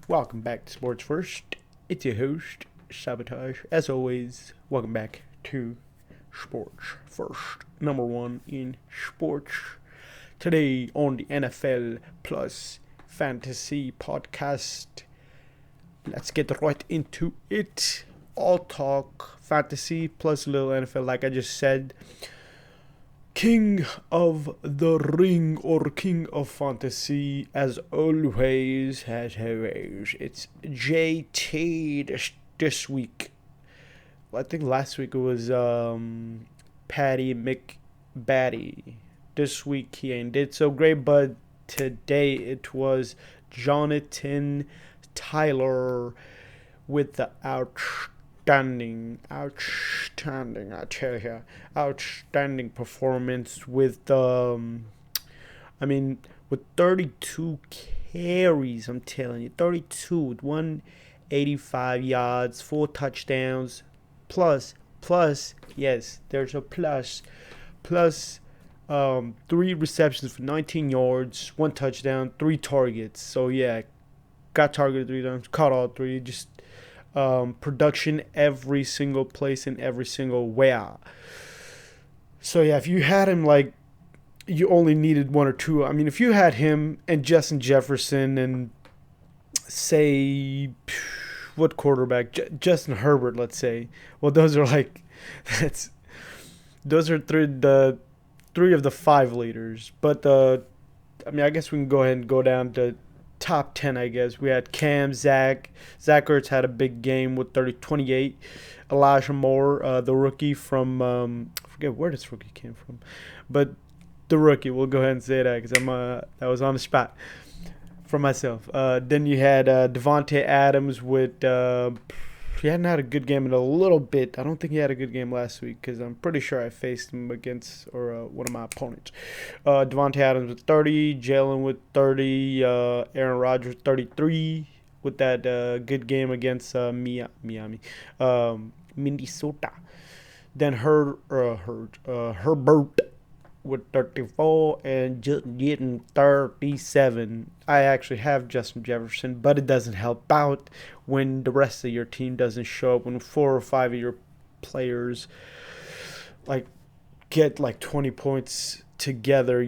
Welcome back to Sports First. It's your host, Sabotage. As always, welcome back to Sports First, number one in sports. Today on the NFL Plus Fantasy Podcast, let's get right into it. All talk fantasy plus a little NFL, like I just said. King of the Ring or King of Fantasy, as always, it's JT this week. I think last week it was Patty McBatty. This week he ain't did so great, but today it was Jonathan Tyler with the outstanding performance with with 32 carries. I'm telling you, 32 with 185 yards, 4 touchdowns, plus, yes, there's a plus 3 receptions for 19 yards, 1 touchdown, 3 targets. So yeah, got targeted 3 times, caught all 3. Just production every single place in every single way. So yeah, if you had him, like, you only needed 1 or 2. I mean, if you had him and Justin Jefferson and say what quarterback, Justin Herbert, let's say. Well, those are like those are the 3 of the 5 leaders. But I guess we can go ahead and go down to top 10, I guess. We had Cam, Zach Ertz had a big game with 28. Elijah Moore, the rookie from I forget where this rookie came from, but the rookie, we'll go ahead and say that because that was on the spot for myself. Then you had Devontae Adams with he hadn't had a good game in a little bit. I don't think he had a good game last week because I'm pretty sure I faced him against one of my opponents. Devontae Adams with 30, Jalen with 30, Aaron Rodgers 33 with that good game against Miami, Minnesota. Then Herbert with 34 and just getting 37. I actually have Justin Jefferson, but it doesn't help out when the rest of your team doesn't show up, when 4 or 5 of your players like get like 20 points together.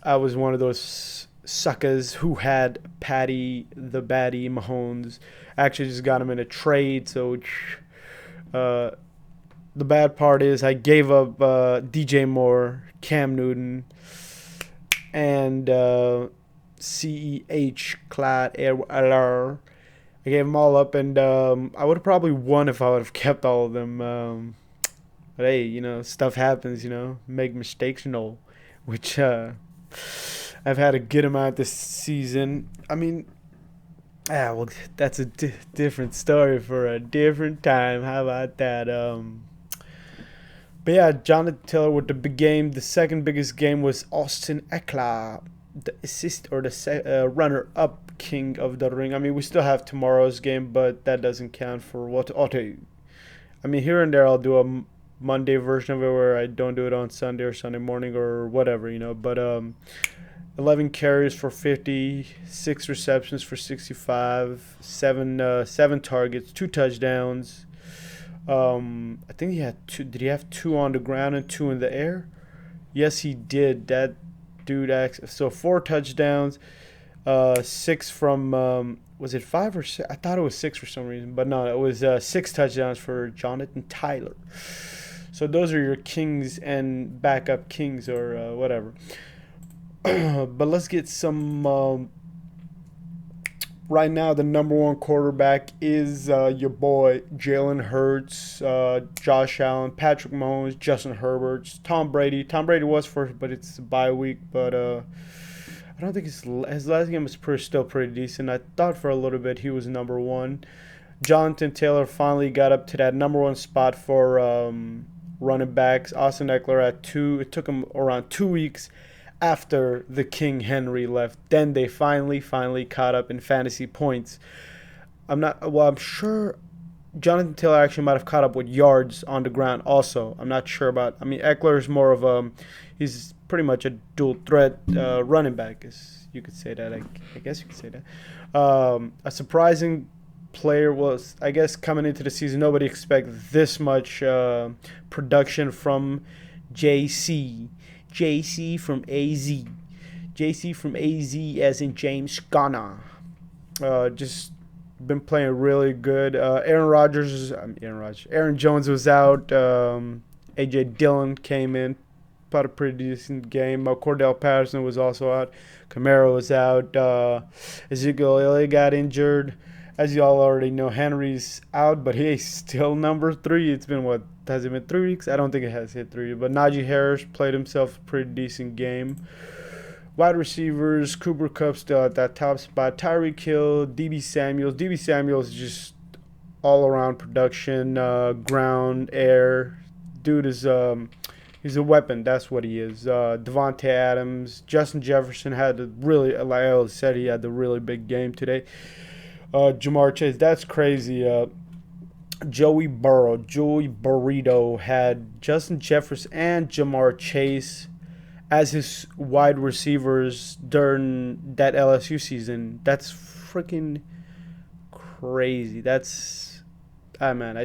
I was one of those suckers who had Patty the Batty Mahomes. I actually just got him in a trade, so the bad part is I gave up DJ Moore, Cam Newton, and CEH Clyde Edwards. I gave them all up, and I would have probably won if I would have kept all of them. But hey, stuff happens, make mistakes, which I've had a good amount this season. I mean, well, that's a different story for a different time. How about that? But yeah, Jonathan Taylor with the big game. The second biggest game was Austin Eckler, the assist or the runner-up king of the ring. I mean, we still have tomorrow's game, but that doesn't count for what Otto. I mean, here and there I'll do a Monday version of it where I don't do it on Sunday or Sunday morning or whatever, But 11 carries for 50, 6 receptions for 65, 7 targets, 2 touchdowns. I think he had 2. Did he have 2 on the ground and 2 in the air? Yes, he did. That dude so 4 touchdowns, 6 from was it 5 or 6? I thought it was 6 for some reason, but no, it was 6 touchdowns for Jonathan Tyler. So those are your kings and backup kings or whatever. But let's get some. Right now, the number 1 quarterback is your boy Jalen Hurts, Josh Allen, Patrick Mahomes, Justin Herbert, Tom Brady. Tom Brady was first, but it's a bye week. But I don't think his last game was still pretty decent. I thought for a little bit he was number 1. Jonathan Taylor finally got up to that number 1 spot for running backs. Austin Eckler at 2. It took him around 2 weeks after the King Henry left. Then they finally caught up in fantasy points. I'm sure Jonathan Taylor actually might have caught up with yards on the ground also. I'm not sure about, Eckler is more of he's pretty much a dual threat running back, as you could say that. I guess you could say that. A surprising player was, I guess, coming into the season, nobody expected this much production from JC. JC from AZ. JC from AZ, as in James Conner. Just been playing really good. Aaron Jones was out. AJ Dillon came in, played a pretty decent game. Cordell Patterson was also out. Kamara was out. Ezekiel Elliott got injured. As you all already know, Henry's out, but he's still number 3. It's been, what, has it been 3 weeks? I don't think it has hit 3. But Najee Harris played himself a pretty decent game. Wide receivers, Cooper Kupp still at that top spot. Tyreek Hill, DB Samuels. DB Samuels just all-around production, ground, air. Dude is he's a weapon. That's what he is. Devontae Adams, Justin Jefferson had a really, like I always said, he had the really big game today. Jamar Chase, that's crazy. Joey Burrito had Justin Jefferson and Jamar Chase as his wide receivers during that LSU season. That's freaking crazy. That's, man, I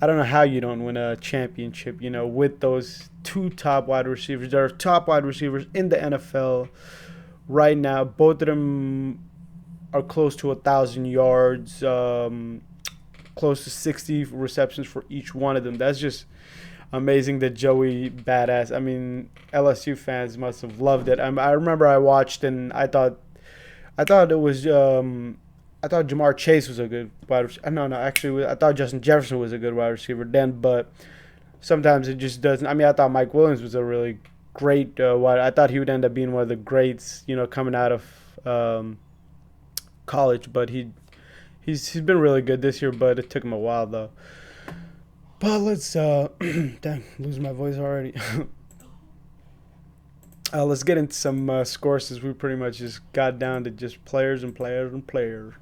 don't know how you don't win a championship, with those 2 top wide receivers. They're top wide receivers in the NFL right now. Both of them are close to 1,000 yards, close to 60 receptions for each one of them. That's just amazing that Joey badass. I mean, LSU fans must have loved it. I remember I watched and I thought it was I thought Jamar Chase was a good wide receiver. No, actually, I thought Justin Jefferson was a good wide receiver then, but sometimes it just doesn't. I mean, I thought Mike Williams was a really great wide. I thought he would end up being one of the greats, coming out of college, but he's been really good this year, but it took him a while though. But let's dang, losing my voice already. Let's get into some scores, since we pretty much just got down to just players and players and players.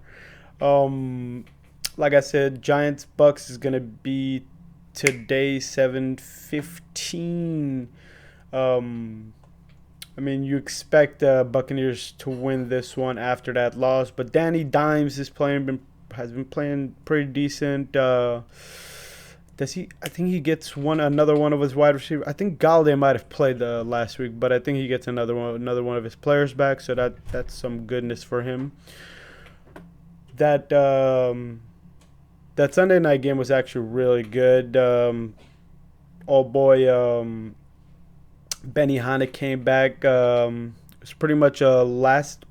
Like I said, Giants Bucks is gonna be today 7:15. I mean, you expect Buccaneers to win this one after that loss, but Danny Dimes has been playing pretty decent. Does he? I think he gets another one of his wide receivers. I think Galladay might have played last week, but I think he gets another one of his players back. So that's some goodness for him. That Sunday night game was actually really good. Benny Hanna came back. It was pretty much a last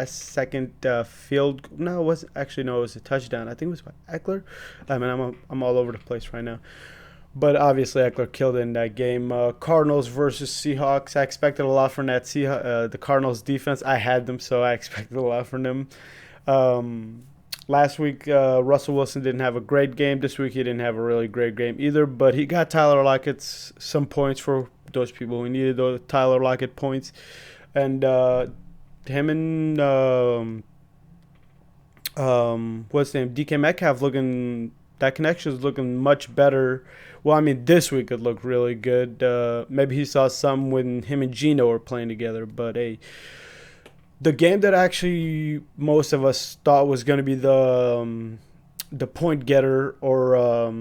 second field. No, it wasn't. Actually, no, it was a touchdown. I think it was by Eckler. I mean, I'm all over the place right now. But obviously, Eckler killed it in that game. Cardinals versus Seahawks. I expected a lot from that the Cardinals defense. I had them, so I expected a lot from them. Last week, Russell Wilson didn't have a great game. This week, he didn't have a really great game either. But he got Tyler Lockett some points for those people who needed those Tyler Lockett points. And him and what's his name, DK Metcalf, that connection is looking much better. Well, I mean, this week it looked really good. Maybe he saw some when him and Geno were playing together. But hey, the game that actually most of us thought was going to be the point getter, or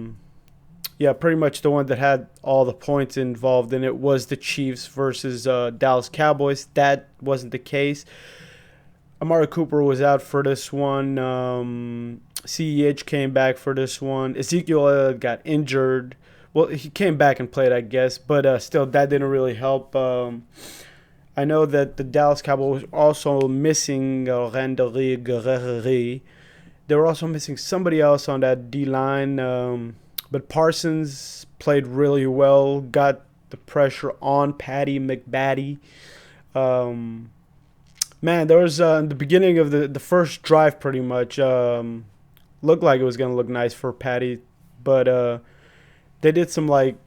pretty much the one that had all the points involved in it, was the Chiefs versus Dallas Cowboys. That wasn't the case. Amari Cooper was out for this one. CEH came back for this one. Ezekiel got injured. Well, he came back and played, I guess, but still, that didn't really help. I know that the Dallas Cowboys were also missing Randall Guerrero. They were also missing somebody else on that D-line. But Parsons played really well, got the pressure on Patty McBaddy. Man, there was in the beginning of the first drive pretty much looked like it was going to look nice for Patty. But they did some like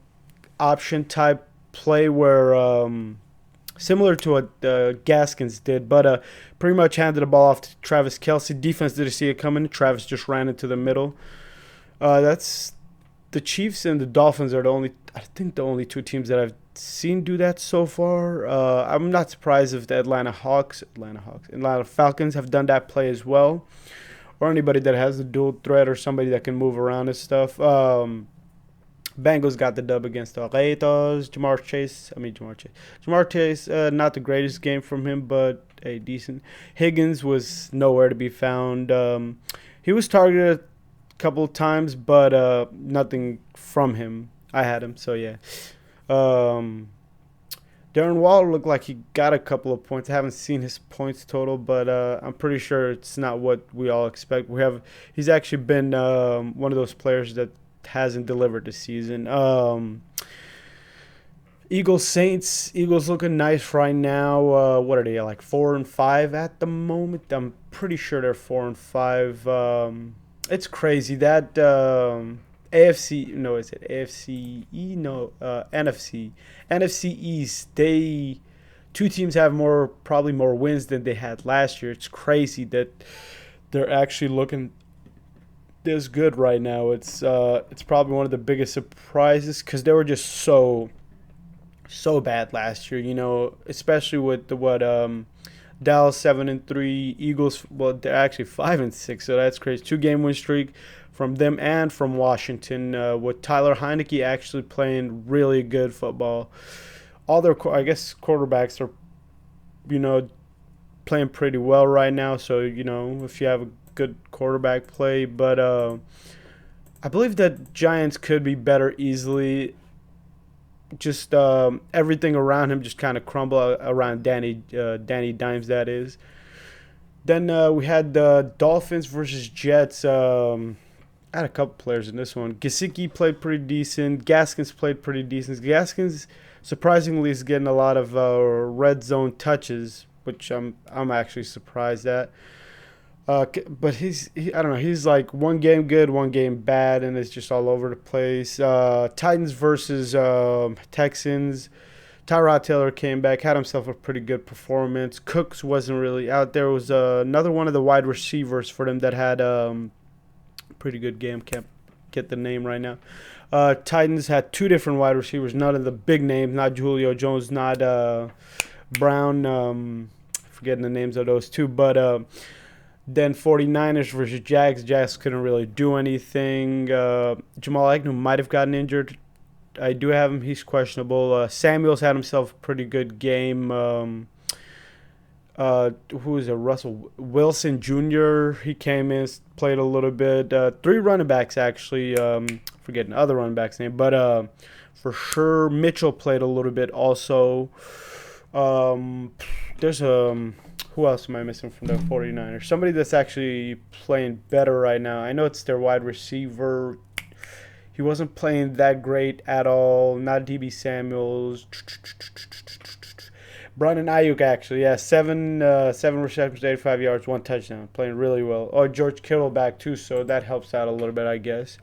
option type play where similar to what Gaskins did, but pretty much handed the ball off to Travis Kelce. Defense didn't see it coming. Travis just ran into the middle. That's the Chiefs and the Dolphins are the only. I think the only two teams that I've seen do that so far. I'm not surprised if the Atlanta Falcons have done that play as well, or anybody that has a dual threat or somebody that can move around and stuff. Bengals got the dub against the Raiders. Jamar Chase, not the greatest game from him, but a decent. Higgins was nowhere to be found. He was targeted a couple of times, but nothing from him. I had him, so yeah. Um, Darren Waller looked like he got a couple of points. I haven't seen his points total, but I'm pretty sure it's not what we all expect. He's actually been one of those players that hasn't delivered this season. Eagles Saints. Eagles looking nice right now. What are they like 4-5 at the moment? I'm pretty sure they're 4-5. It's crazy that AFC. No, is it AFC? No, NFC East. Two teams have probably more wins than they had last year. It's crazy that they're actually looking this good right now. It's probably one of the biggest surprises because they were just so bad last year. Especially with Dallas 7-3, Eagles. Well, they're actually 5-6, so that's crazy. 2-game win streak from them and from Washington. With Tyler Heineke actually playing really good football. All their quarterbacks are playing pretty well right now. So if you have a good quarterback play, but I believe that Giants could be better easily. Just everything around him just kind of crumble around Danny Dimes, that is. Then we had the Dolphins versus Jets. I had a couple players in this one. Gesicki played pretty decent. Gaskins played pretty decent. Gaskins surprisingly is getting a lot of red zone touches, which I'm actually surprised at. But I don't know. He's like one game good, one game bad, and it's just all over the place. Titans versus Texans. Tyrod Taylor came back, had himself a pretty good performance. Cooks wasn't really out there. Was another one of the wide receivers for them that had pretty good game. Can't get the name right now. Titans had two different wide receivers. None of the big names. Not Julio Jones. Not Brown. Forgetting the names of those two, but. Then 49ers versus Jags. Jags couldn't really do anything. Jamal Agnew might have gotten injured. I do have him. He's questionable. Samuels had himself a pretty good game. Who is it? Russell Wilson Jr. He came in, played a little bit. 3 running backs, actually. Forgetting the other running back's name. But for sure, Mitchell played a little bit also. There's who else am I missing from the 49ers? Somebody that's actually playing better right now. I know it's their wide receiver. He wasn't playing that great at all. Not DB Samuels. Brandon Ayuk, actually. Yeah, 7 receptions, 85 yards, 1 touchdown. Playing really well. Oh, George Kittle back too, so that helps out a little bit, I guess.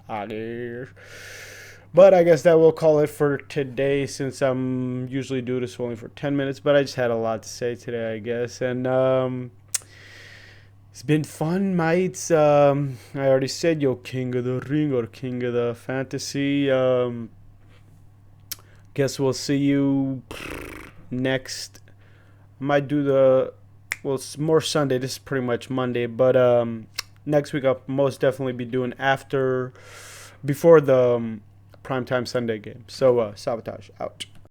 But I guess that will call it for today, since I'm usually do this only for 10 minutes. But I just had a lot to say today, I guess. And it's been fun, mates. I already said, yo, king of the ring or king of the fantasy. Guess we'll see you next. I might do it's more Sunday. This is pretty much Monday. But next week I'll most definitely be doing before the primetime Sunday game. So, Sabotage out.